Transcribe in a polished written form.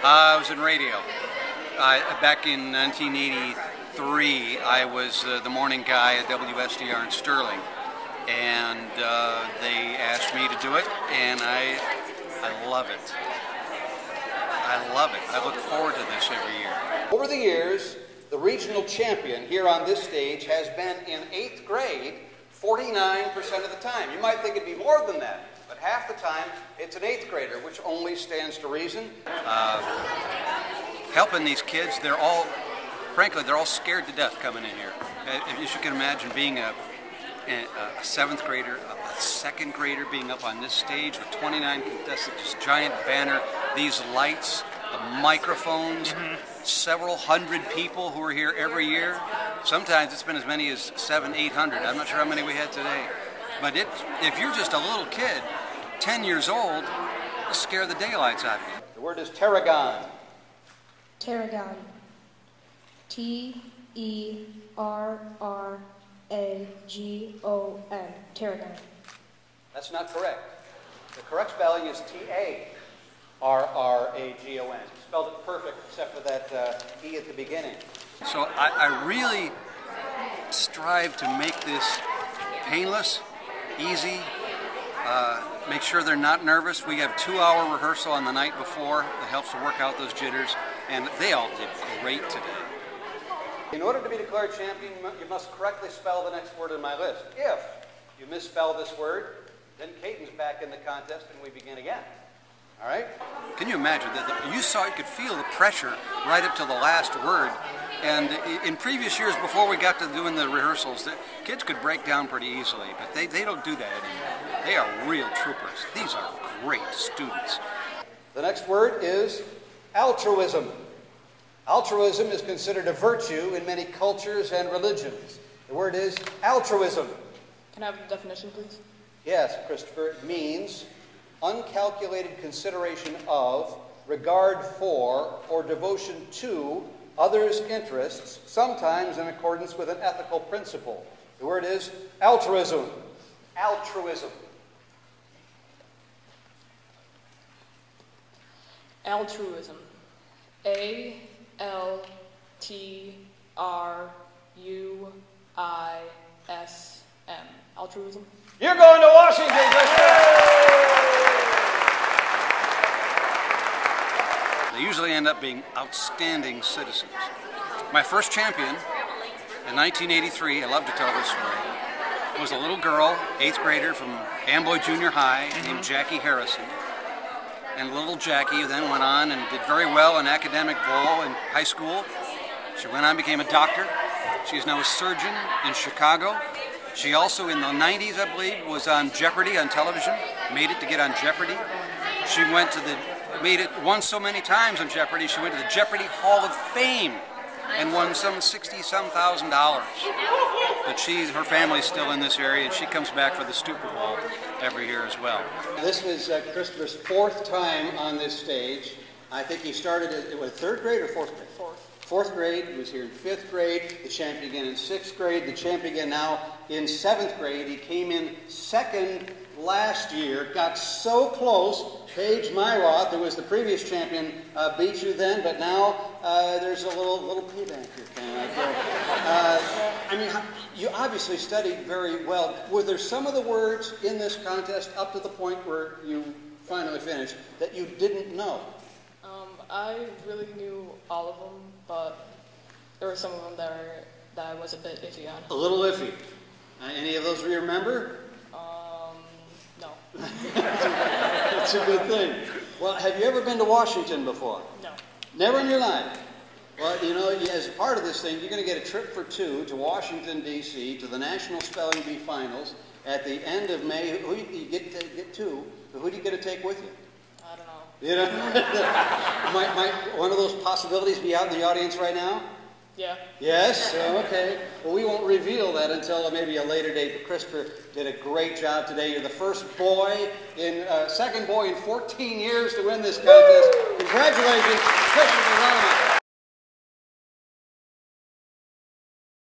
I was in radio. Back in 1983, I was the morning guy at WSDR in Sterling, and they asked me to do it, and I love it. I love it. I look forward to this every year. Over the years, the regional champion here on this stage has been in 8th grade 49% of the time. You might think it'd be more than that, but half the time it's an 8th grader, which only stands to reason. Helping these kids, frankly, they're all scared to death coming in here. As you can imagine, being a 7th grader, a 2nd grader being up on this stage with 29 contestants, this giant banner, these lights, the microphones, several hundred people who are here every year. Sometimes it's been as many as 700, 800. I'm not sure how many we had today. But if you're just a little kid, 10 years old, it'll scare the daylights out of you. The word is tarragon. Tarragon. T-E-R-R-A-G-O-N. Tarragon. That's not correct. The correct spelling is T-A-R-R-A-G-O-N. Spelled it perfect except for that E at the beginning. So I really strive to make this painless, easy, make sure they're not nervous. We have 2-hour rehearsal on the night before that helps to work out those jitters, and they all did great today. In order to be declared champion, you must correctly spell the next word in my list. If you misspell this word, then Caden's back in the contest and we begin again. All right? Can you imagine that? You could feel the pressure right up to the last word. And in previous years, before we got to doing the rehearsals, the kids could break down pretty easily, but they don't do that anymore. They are real troopers. These are great students. The next word is altruism. Altruism is considered a virtue in many cultures and religions. The word is altruism. Can I have the definition, please? Yes, Christopher. It means uncalculated consideration of, regard for, or devotion to others' interests, sometimes in accordance with an ethical principle. The word is altruism. Altruism. Altruism. A-L-T-R-U-I-S-M. Altruism. You're going to Washington, They usually end up being outstanding citizens. My first champion in 1983, I love to tell this story, was a little girl, 8th grader from Amboy Junior High named Jackie Harrison. And little Jackie then went on and did very well in academic bowl in high school. She went on and became a doctor. She is now a surgeon in Chicago. She also, in the 90s, I believe, was on Jeopardy on television, made it to get on Jeopardy. She went to won so many times on Jeopardy, she went to the Jeopardy Hall of Fame and won some $60,000. But her family's still in this area, and she comes back for the Super Bowl every year as well. This was Christopher's 4th time on this stage. I think he started at 3rd grade or 4th grade? 4th grade. He was here in 5th grade. The champion again in 6th grade. The champion again now in 7th grade. He came in 2nd last year. Got so close. Paige Myroth, who was the previous champion, beat you then, but now there's a little payback here. I mean, you obviously studied very well. Were there some of the words in this contest up to the point where you finally finished that you didn't know? I really knew all of them, but there were some of them that I was a bit iffy on. A little iffy. Any of those you remember? No. That's a good thing. Well, have you ever been to Washington before? No. Never in your life? Well, you know, as a part of this thing, you're going to get a trip for 2 to Washington, D.C., to the National Spelling Bee Finals at the end of May. Who do you get 2? Who do you get to take with you? I don't know. You know? might one of those possibilities be out in the audience right now? Yeah. Yes? Okay. Well, we won't reveal that until maybe a later date. But Christopher did a great job today. You're the second boy in 14 years to win this contest. Congratulations, Christopher Rademacher.